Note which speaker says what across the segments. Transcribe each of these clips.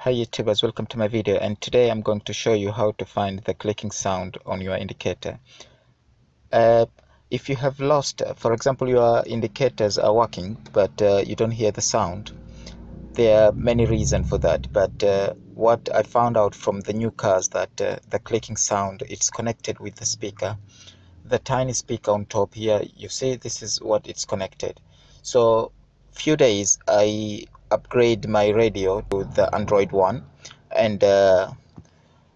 Speaker 1: Hi YouTubers, welcome to my video, and today I'm going to show you how to find the clicking sound on your indicator. If you have lost, for example, your indicators are working but you don't hear the sound, there are many reasons for that, but what I found out from the new cars that the clicking sound, it's connected with the speaker. The tiny speaker on top here, you see, this is what it's connected. So few days I upgrade my radio to the Android one, and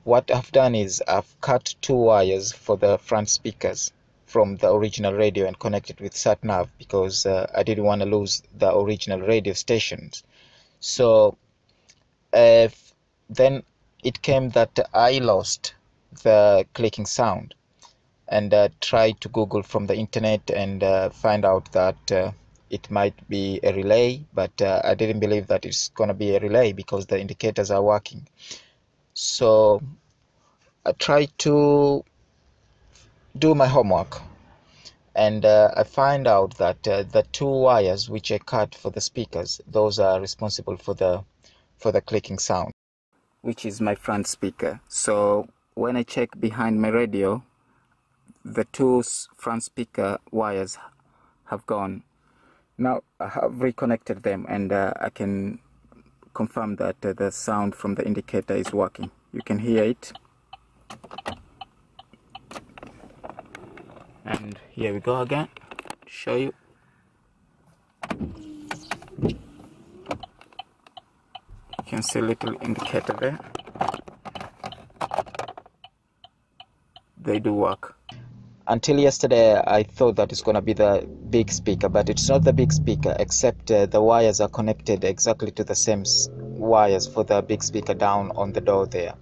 Speaker 1: what I've done is I've cut two wires for the front speakers from the original radio and connected with sat nav, because I didn't want to lose the original radio stations. So then it came that I lost the clicking sound, and tried to Google from the internet and find out that it might be a relay, but I didn't believe that it's going to be a relay because the indicators are working. So I tried to do my homework, and I find out that the two wires which I cut for the speakers, those are responsible for the clicking sound, which is my front speaker. So when I check behind my radio, the two front speaker wires have gone. Now I have reconnected them, and I can confirm that the sound from the indicator is working. You can hear it. And here we go again to show you. You can see a little indicator there. They do work. Until yesterday I thought that it's going to be the big speaker, but it's not the big speaker, except the wires are connected exactly to the same wires for the big speaker down on the door there.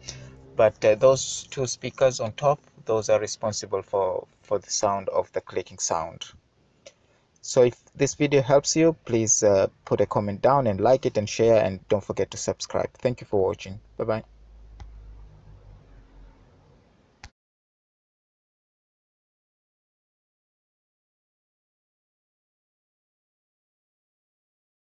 Speaker 1: But those two speakers on top, those are responsible for the sound of the clicking sound. So if this video helps you, please put a comment down and like it and share, and don't forget to subscribe. Thank you for watching. Bye bye.